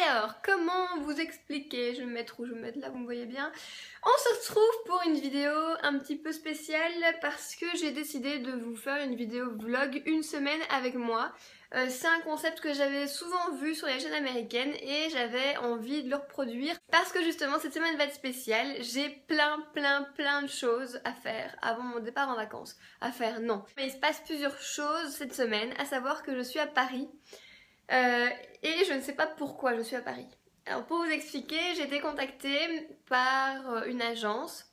Alors, comment vous expliquer? Je vais me mettre où? Je vais me mettre là, vous me voyez bien. On se retrouve pour une vidéo un petit peu spéciale parce que j'ai décidé de vous faire une vidéo vlog une semaine avec moi. C'est un concept que j'avais souvent vu sur les chaînes américaines et j'avais envie de le reproduire parce que justement cette semaine va être spéciale. J'ai plein de choses à faire avant mon départ en vacances. À faire, non. Mais il se passe plusieurs choses cette semaine, à savoir que je suis à Paris. Et je ne sais pas pourquoi je suis à Paris. Alors pour vous expliquer, j'ai été contactée par une agence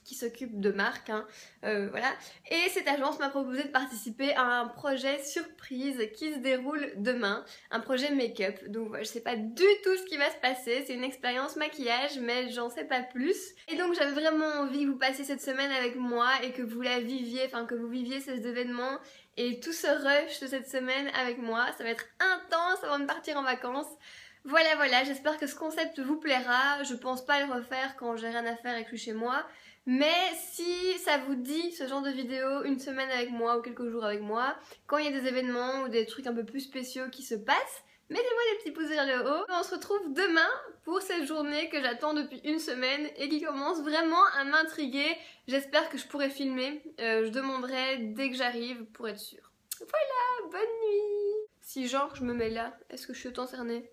qui s'occupe de marques, hein, voilà. Et cette agence m'a proposé de participer à un projet surprise qui se déroule demain, un projet make-up. Donc voilà, je sais pas du tout ce qui va se passer, c'est une expérience maquillage, mais j'en sais pas plus. Et donc j'avais vraiment envie que vous passiez cette semaine avec moi et que vous la viviez, enfin que vous viviez ces événements et tout ce rush de cette semaine avec moi. Ça va être intense avant de partir en vacances. Voilà, j'espère que ce concept vous plaira. Je pense pas le refaire quand j'ai rien à faire et que je suis chez moi. Mais si ça vous dit ce genre de vidéo, une semaine avec moi ou quelques jours avec moi, quand il y a des événements ou des trucs un peu plus spéciaux qui se passent, mettez-moi des petits pouces vers le haut. On se retrouve demain pour cette journée que j'attends depuis une semaine et qui commence vraiment à m'intriguer. J'espère que je pourrai filmer. Je demanderai dès que j'arrive pour être sûre. Voilà, bonne nuit. Si genre je me mets là, est-ce que je suis autant cernée?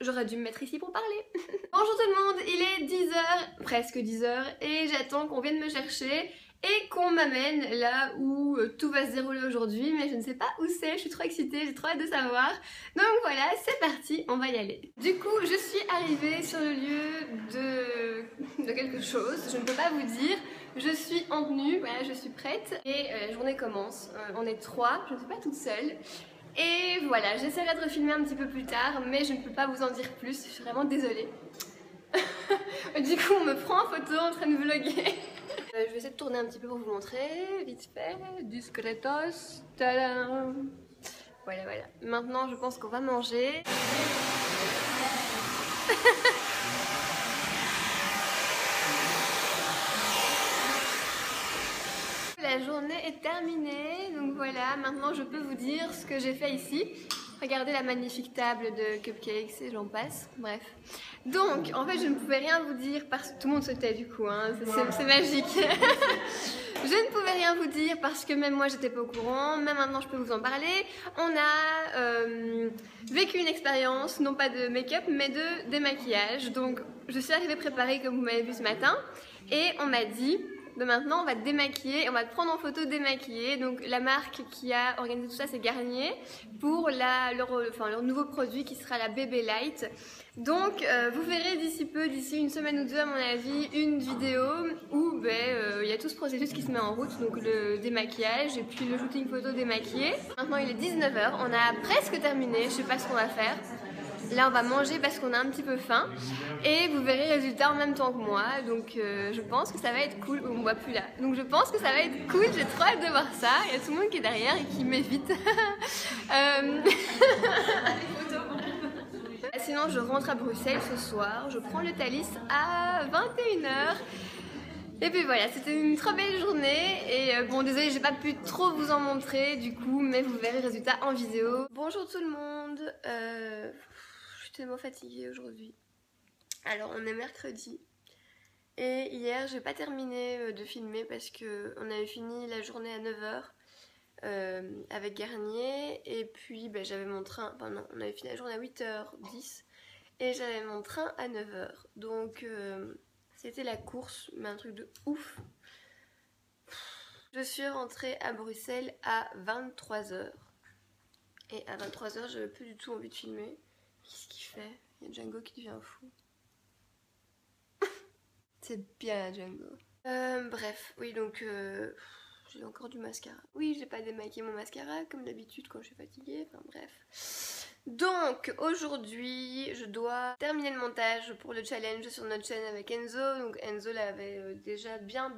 J'aurais dû me mettre ici pour parler. Bonjour tout le monde, il est 10h, presque 10h, et j'attends qu'on vienne me chercher et qu'on m'amène là où tout va se dérouler aujourd'hui, mais je ne sais pas où c'est, je suis trop excitée, j'ai trop hâte de savoir. Donc voilà, c'est parti, on va y aller. Du coup, je suis arrivée sur le lieu de quelque chose, je ne peux pas vous dire. Je suis en tenue, voilà, je suis prête et la journée commence. On est 3, je ne suis pas toute seule. Et voilà, j'essaierai de refilmer un petit peu plus tard, mais je ne peux pas vous en dire plus, je suis vraiment désolée. Du coup, on me prend en photo en train de vlogger. Je vais essayer de tourner un petit peu pour vous montrer, vite fait, discretos, tadam. Voilà. Maintenant, je pense qu'on va manger. La journée est terminée, donc voilà, maintenant je peux vous dire ce que j'ai fait ici. Regardez la magnifique table de cupcakes et j'en passe, bref. Donc, en fait, je ne pouvais rien vous dire parce que tout le monde se tait du coup, hein, c'est magique. Je ne pouvais rien vous dire parce que même moi j'étais pas au courant, même maintenant je peux vous en parler. On a vécu une expérience, non pas de make-up, mais de démaquillage. Donc, je suis arrivée préparée comme vous m'avez vu ce matin et on m'a dit... de maintenant on va te démaquiller, on va te prendre en photo démaquillée. Donc la marque qui a organisé tout ça c'est Garnier pour leur nouveau produit qui sera la Bébé Light. Donc vous verrez d'ici peu, d'ici une semaine ou deux à mon avis, une vidéo où il y a tout ce processus qui se met en route, donc le démaquillage et puis le shooting photo démaquillé. Maintenant il est 19h, on a presque terminé, je sais pas ce qu'on va faire. Là on va manger parce qu'on a un petit peu faim et vous verrez le résultat en même temps que moi, donc je pense que ça va être cool. On me voit plus là, donc je pense que ça va être cool, j'ai trop hâte de voir ça. Il y a tout le monde qui est derrière et qui m'évite. Sinon je rentre à Bruxelles ce soir, je prends le Thalys à 21h. Et puis voilà, c'était une trop belle journée et bon désolée j'ai pas pu trop vous en montrer du coup, mais vous verrez le résultat en vidéo. Bonjour tout le monde, je suis tellement fatiguée aujourd'hui. Alors on est mercredi et hier j'ai pas terminé de filmer parce que on avait fini la journée à 9h avec Garnier et puis j'avais mon train, enfin non, on avait fini la journée à 8h10 et j'avais mon train à 9h, donc c'était la course, mais un truc de ouf. Je suis rentrée à Bruxelles à 23h et à 23h j'avais plus du tout envie de filmer. Qu'est-ce qu'il fait? Il y a Django qui devient fou. C'est bien Django. Bref, oui donc j'ai encore du mascara. Oui, j'ai pas démaquillé mon mascara comme d'habitude quand je suis fatiguée, enfin bref. Donc aujourd'hui je dois terminer le montage pour le challenge sur notre chaîne avec Enzo. Donc Enzo l'avait déjà bien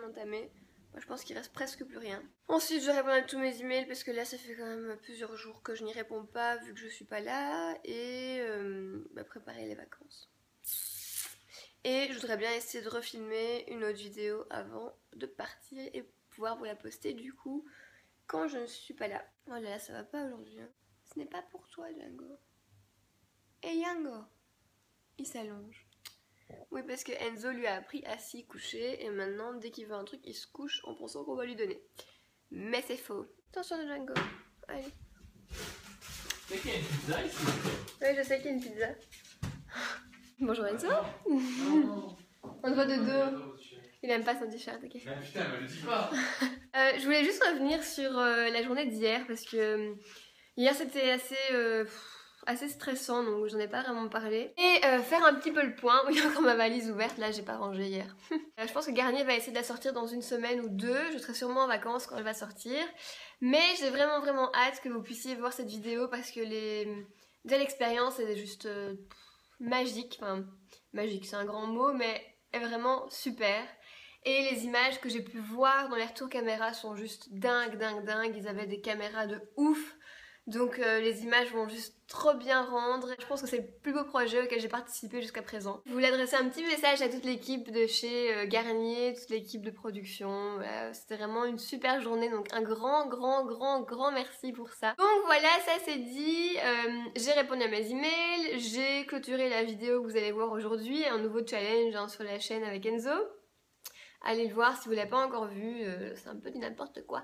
entamé. Moi je pense qu'il reste presque plus rien. Ensuite je réponds à tous mes emails parce que là ça fait quand même plusieurs jours que je n'y réponds pas vu que je suis pas là. Et préparer les vacances. Et je voudrais bien essayer de refilmer une autre vidéo avant de partir et pouvoir vous la poster du coup quand je ne suis pas là. Oh là là, ça va pas aujourd'hui, hein. Ce n'est pas pour toi Django. Et Django, il s'allonge. Oui, parce que Enzo lui a appris à s'y coucher et maintenant, dès qu'il veut un truc, il se couche en pensant qu'on va lui donner. Mais c'est faux. Attention Django, allez. C'est qu'il y a une pizza ici? Oui, je sais qu'il y a une pizza. Bonjour Enzo. On te voit de dos. Il aime pas son t-shirt, ok. Mais putain, me le dis pas. Je voulais juste revenir sur la journée d'hier parce que hier c'était assez stressant, donc j'en ai pas vraiment parlé. Et faire un petit peu le point. Oui, encore ma valise ouverte, là j'ai pas rangé hier. Je pense que Garnier va essayer de la sortir dans une semaine ou deux. Je serai sûrement en vacances quand elle va sortir. Mais j'ai vraiment hâte que vous puissiez voir cette vidéo parce que déjà l'expérience est juste magique. Enfin, magique c'est un grand mot, mais est vraiment super. Et les images que j'ai pu voir dans les retours caméra sont juste dingues. Ils avaient des caméras de ouf. Donc les images vont juste trop bien rendre. Je pense que c'est le plus beau projet auquel j'ai participé jusqu'à présent. Je voulais adresser un petit message à toute l'équipe de chez Garnier, toute l'équipe de production. Voilà, c'était vraiment une super journée, donc un grand merci pour ça. Donc voilà, ça c'est dit. J'ai répondu à mes emails, j'ai clôturé la vidéo que vous allez voir aujourd'hui, un nouveau challenge sur la chaîne avec Enzo. Allez le voir si vous ne l'avez pas encore vu, c'est un peu du n'importe quoi.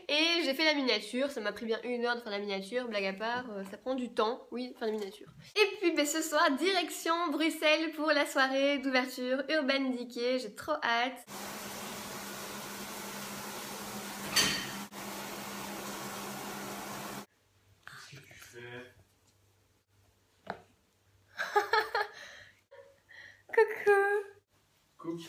Et j'ai fait la miniature, ça m'a pris bien 1 heure de faire la miniature, blague à part, ça prend du temps, oui, faire la miniature. Et puis ce soir, direction Bruxelles pour la soirée d'ouverture Urban Decay, j'ai trop hâte. Qu'est-ce que tu fais? Coucou.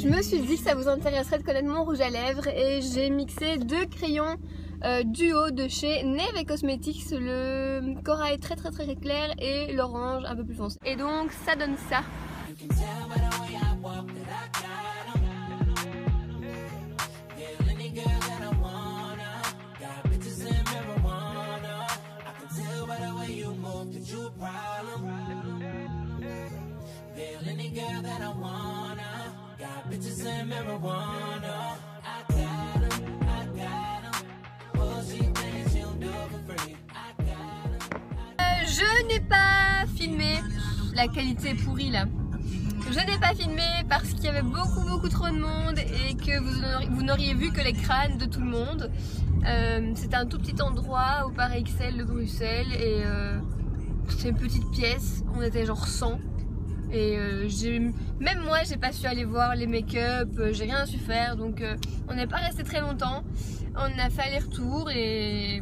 Je me suis dit que ça vous intéresserait de connaître mon rouge à lèvres et j'ai mixé 2 crayons duo de chez Neve Cosmetics, le corail très clair et l'orange un peu plus foncé. Et donc ça donne ça. Je n'ai pas filmé, la qualité est pourrie là. Je n'ai pas filmé parce qu'il y avait beaucoup trop de monde et que vous n'auriez vu que les crânes de tout le monde. C'était un tout petit endroit au Paris XL de Bruxelles et c'était une petite pièce, on était genre 100. Et même moi j'ai pas su aller voir les make-up, j'ai rien su faire, donc on n'est pas resté très longtemps. On a fait aller-retour et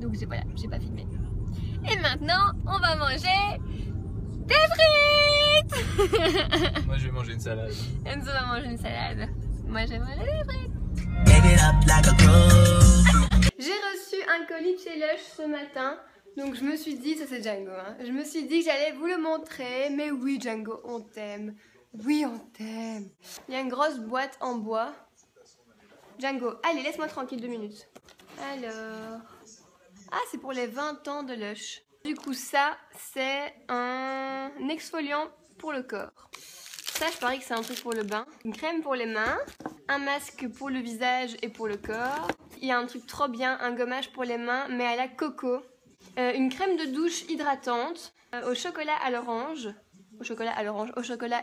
donc voilà, j'ai pas filmé. Et maintenant on va manger des frites. Moi je vais manger une salade. Enzo va manger une salade. Moi je vais manger des frites. J'ai reçu un colis de chez Lush ce matin. Donc je me suis dit, ça c'est Django, hein. Je me suis dit que j'allais vous le montrer. Mais oui Django, on t'aime. Oui on t'aime. Il y a une grosse boîte en bois. Django, allez laisse-moi tranquille 2 minutes. Alors... Ah c'est pour les 20 ans de Lush. Du coup ça c'est un exfoliant pour le corps. Ça je parie que c'est un truc pour le bain. Une crème pour les mains. Un masque pour le visage et pour le corps. Il y a un truc trop bien, un gommage pour les mains mais à la coco. Une crème de douche hydratante au chocolat à l'orange. Au chocolat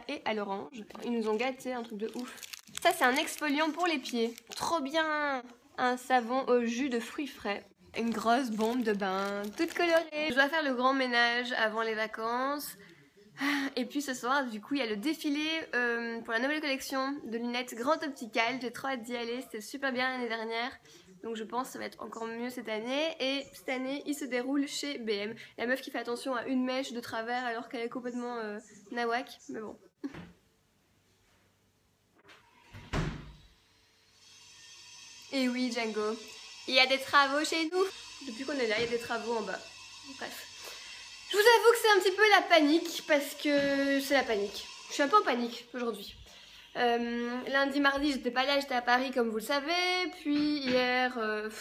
et à l'orange. Ils nous ont gâté, un truc de ouf. Ça c'est un exfoliant pour les pieds. Trop bien. Un savon au jus de fruits frais. Une grosse bombe de bain, toute colorée. Je dois faire le grand ménage avant les vacances. Et puis ce soir, du coup, il y a le défilé pour la nouvelle collection de lunettes Grand Optical. J'ai trop hâte d'y aller, c'était super bien l'année dernière. Donc je pense que ça va être encore mieux cette année. Et cette année, il se déroule chez BM. La meuf qui fait attention à une mèche de travers alors qu'elle est complètement nawak. Mais bon. Et oui, Django. Il y a des travaux chez nous. Depuis qu'on est là, il y a des travaux en bas. Bref. Je vous avoue que c'est un petit peu la panique parce que c'est la panique. Je suis un peu en panique aujourd'hui. Lundi, mardi, j'étais pas là, j'étais à Paris comme vous le savez. Puis hier,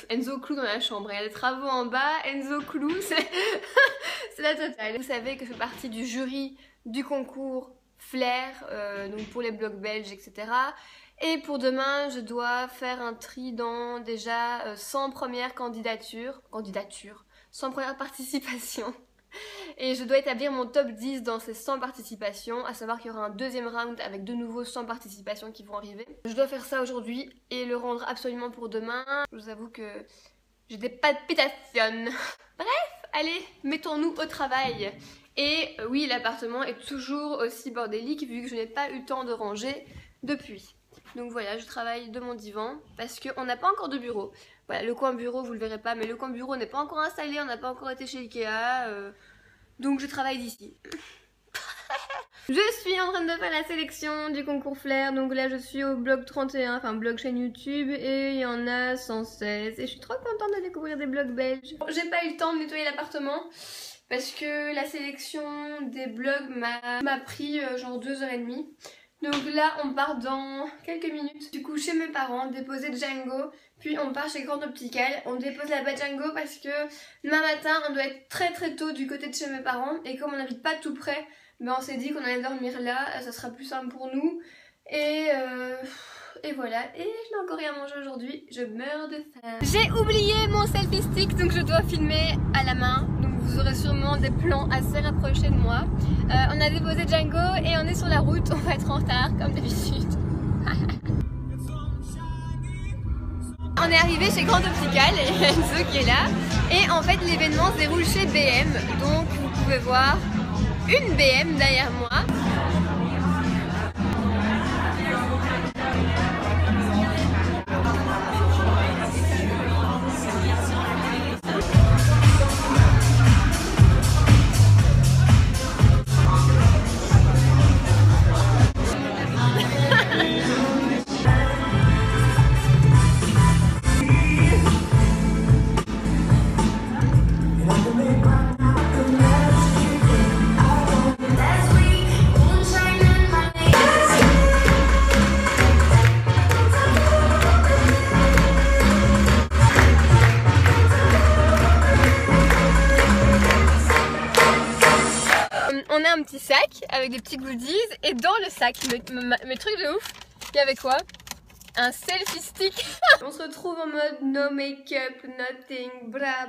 Enzo cloue dans la chambre. Il y a des travaux en bas, Enzo cloue, c'est la totale. Vous savez que je fais partie du jury du concours Flair, donc pour les blogs belges, etc. Et pour demain, je dois faire un tri dans déjà 100 premières candidatures, 100 premières participations. et je dois établir mon top 10 dans ces 100 participations, à savoir qu'il y aura un deuxième round avec de nouveau 100 participations qui vont arriver. Je dois faire ça aujourd'hui et le rendre absolument pour demain. Je vous avoue que j'ai des palpitations. Bref, allez, mettons-nous au travail. Et oui, l'appartement est toujours aussi bordélique vu que je n'ai pas eu le temps de ranger depuis. Donc voilà, je travaille de mon divan parce qu'on n'a pas encore de bureau. Voilà, le coin bureau, vous le verrez pas, mais le coin bureau n'est pas encore installé, on n'a pas encore été chez Ikea. Donc je travaille d'ici. Je suis en train de faire la sélection du concours Flair, donc là je suis au blog 31, enfin blog chaîne YouTube, et il y en a 116, et je suis trop contente de découvrir des blogs belges. Bon, j'ai pas eu le temps de nettoyer l'appartement, parce que la sélection des blogs m'a pris genre 2h30. Donc là on part dans quelques minutes, du coup chez mes parents, déposer Django, puis on part chez Grand Optical, on dépose la bas Django parce que demain matin on doit être très tôt du côté de chez mes parents, et comme on n'habite pas tout près, ben on s'est dit qu'on allait dormir là, ça sera plus simple pour nous. Et voilà, et je n'ai encore rien mangé aujourd'hui, je meurs de faim. J'ai oublié mon selfie stick, donc je dois filmer à la main. Donc vous aurez sûrement des plans assez rapprochés de moi. On a déposé Django et on est sur la route, on va être en retard comme d'habitude. On est arrivé chez Grand Optical et Enzo qui est là. Et en fait l'événement se déroule chez BM, donc vous pouvez voir une BM derrière moi. On a un petit sac avec des petits goodies et dans le sac, mes trucs de ouf, il y avait quoi? Un selfie stick. On se retrouve en mode no make-up, nothing, bra,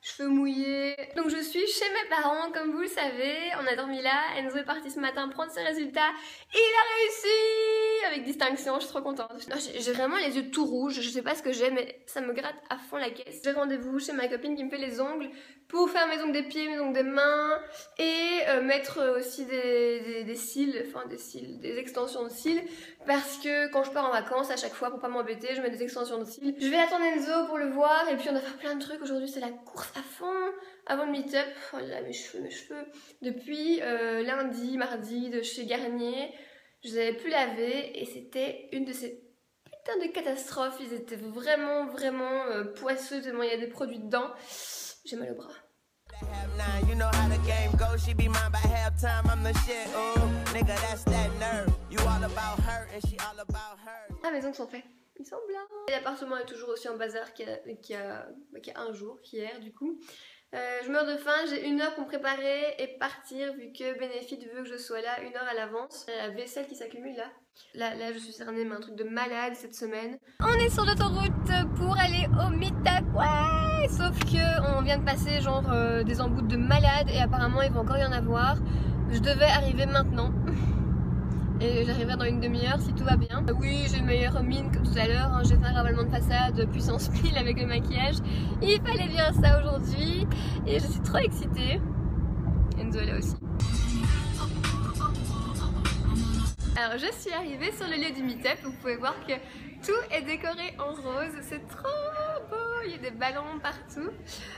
cheveux mouillés. Donc je suis chez mes parents, comme vous le savez. On a dormi là, Enzo est parti ce matin prendre ses résultats. Il a réussi avec distinction, je suis trop contente. J'ai vraiment les yeux tout rouges, je sais pas ce que j'ai, mais ça me gratte à fond la caisse. J'ai rendez-vous chez ma copine qui me fait les ongles pour faire mes ongles des pieds, mes ongles des mains et mettre aussi des cils, enfin des extensions de cils, parce que quand je pars en vacances, à chaque fois pour pas m'embêter, je mets des extensions de cils. Je vais attendre Enzo pour le voir et puis on va faire plein de trucs. Aujourd'hui c'est la course à fond avant le meet-up. Oh là mes cheveux. Depuis lundi, mardi de chez Garnier, je les avais plus lavés et c'était une de ces putains de catastrophes. Ils étaient vraiment poisseux tellement il y a des produits dedans. J'ai mal au bras. Ah, mes ongles sont faits. Ils sont blancs. L'appartement est toujours aussi en bazar qu'il y a un jour, qu'hier du coup. Je meurs de faim, j'ai 1 heure pour me préparer et partir vu que Benefit veut que je sois là 1 heure à l'avance. La vaisselle qui s'accumule là. Là je suis cernée mais un truc de malade cette semaine. On est sur l'autoroute pour aller au meet-up, ouais. Sauf que on vient de passer genre des emboutes de malade et apparemment il va encore y en avoir. Je devais arriver maintenant. Et j'arriverai dans une demi-heure si tout va bien. Oui, j'ai une meilleure mine que tout à l'heure, hein. J'ai fait un ravalement de façade puissance 1000 avec le maquillage. Il fallait bien ça aujourd'hui et je suis trop excitée. Enzo est là aussi. Alors je suis arrivée sur le lieu du meet-up, vous pouvez voir que tout est décoré en rose, c'est trop beau, il y a des ballons partout,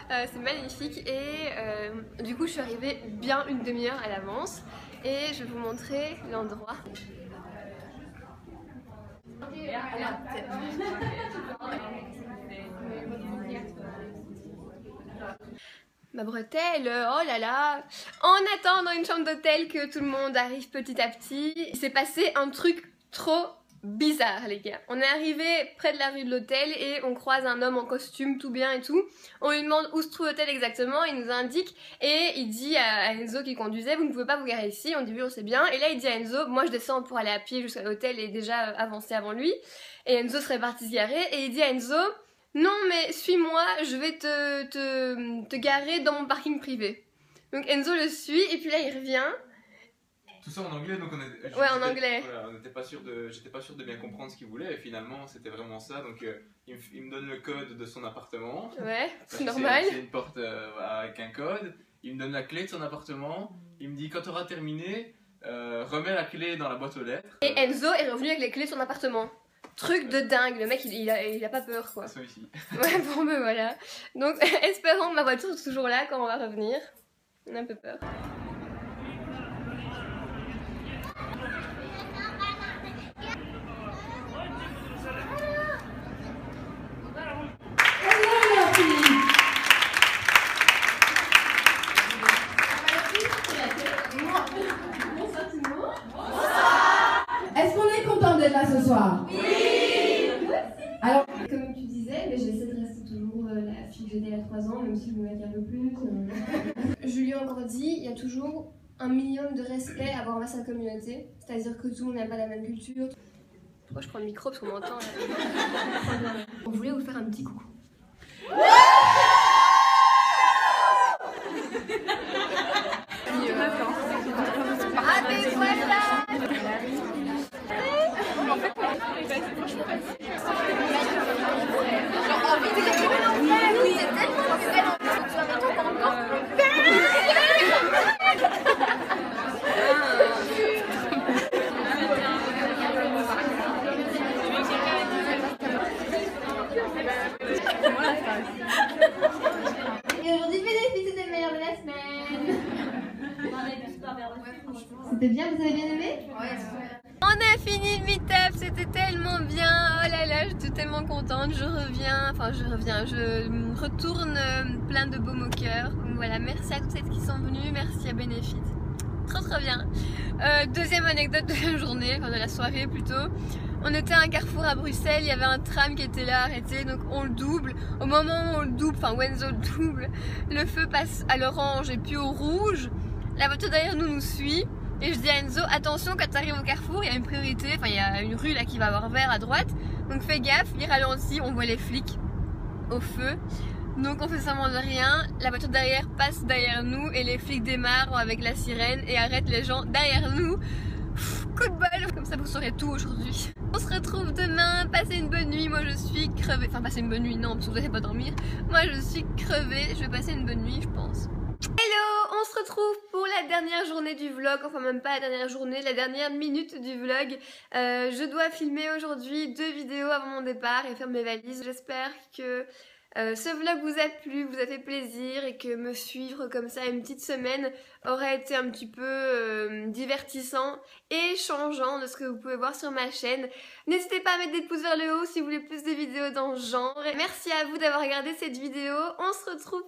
c'est magnifique et du coup je suis arrivée bien une demi-heure à l'avance et je vais vous montrer l'endroit. Ma bretelle, oh là là. En attendant une chambre d'hôtel que tout le monde arrive petit à petit, il s'est passé un truc trop bizarre les gars. On est arrivé près de la rue de l'hôtel et on croise un homme en costume tout bien et tout. On lui demande où se trouve l'hôtel exactement, il nous indique et il dit à Enzo qui conduisait, vous ne pouvez pas vous garer ici. On dit oui on sait bien, et là il dit à Enzo, moi je descends pour aller à pied jusqu'à l'hôtel et déjà avancé avant lui. Et Enzo serait parti se garer et il dit à Enzo, non mais suis-moi, je vais te garer dans mon parking privé. Donc Enzo le suit et puis là il revient. Tout ça en anglais, donc Ouais, en anglais. Voilà, j'étais pas sûr de bien comprendre ce qu'il voulait, et finalement c'était vraiment ça. Donc il me donne le code de son appartement. Ouais, Parce c'est que normal. C'est une porte avec un code. Il me donne la clé de son appartement. Il me dit quand tu auras terminé, remets la clé dans la boîte aux lettres. Et Enzo est revenu avec les clés de son appartement. Truc de dingue, le mec il a pas peur quoi. Elles sont ici. Ouais, bon ben voilà. Donc espérons que ma voiture est toujours là quand on va revenir. On a un peu peur. Est-ce qu'on est content d'être là ce soir? Oui. Alors, Comme tu disais, mais j'essaie de rester toujours la fille que j'étais il y a 3 ans, même si je me maquille un peu plus. Je lui ai encore dit, il y a toujours un minimum de respect à avoir envers sa communauté. C'est-à-dire que tout le monde n'a pas la même culture. Pourquoi je prends le micro parce qu'on m'entend là. On voulait vous faire un petit coucou. Ah mais voilà. Et aujourd'hui, Bénéfice, c'était le meilleur de la semaine. C'était bien, vous avez bien aimé? Ouais, super. On a fini le meet-up, c'était tellement bien. Oh là là, j'étais tellement contente. Je retourne plein de baume au cœur. Donc voilà, merci à toutes celles qui sont venues, merci à Bénéfice. Trop bien. Deuxième anecdote de la journée, enfin de la soirée plutôt. On était à un carrefour à Bruxelles, il y avait un tram qui était là arrêté, donc on le double. Au moment où on le double, enfin Enzo le double, le feu passe à l'orange et puis au rouge. La voiture derrière nous suit. Et je dis à Enzo, attention quand tu arrives au carrefour, il y a une priorité, enfin il y a une rue là qui va avoir vert à droite. Donc fais gaffe, il ralentit, on voit les flics au feu. Donc on fait semblant de rien, la voiture derrière passe derrière nous et les flics démarrent avec la sirène et arrêtent les gens derrière nous. Coup de bol, comme ça vous saurez tout aujourd'hui. On se retrouve demain, passez une bonne nuit, moi je suis crevée, enfin passer une bonne nuit non parce que vous n'allez pas dormir. Moi je suis crevée, je vais passer une bonne nuit je pense. Hello, on se retrouve pour la dernière journée du vlog, enfin même pas la dernière journée, la dernière minute du vlog. Je dois filmer aujourd'hui 2 vidéos avant mon départ et faire mes valises. J'espère que ce vlog vous a plu, vous a fait plaisir et que me suivre comme ça une petite semaine aurait été un petit peu divertissant et changeant de ce que vous pouvez voir sur ma chaîne. N'hésitez pas à mettre des pouces vers le haut si vous voulez plus de vidéos dans ce genre. Et merci à vous d'avoir regardé cette vidéo. On se retrouve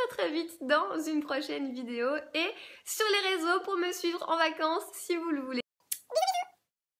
très vite dans une prochaine vidéo et sur les réseaux pour me suivre en vacances si vous le voulez.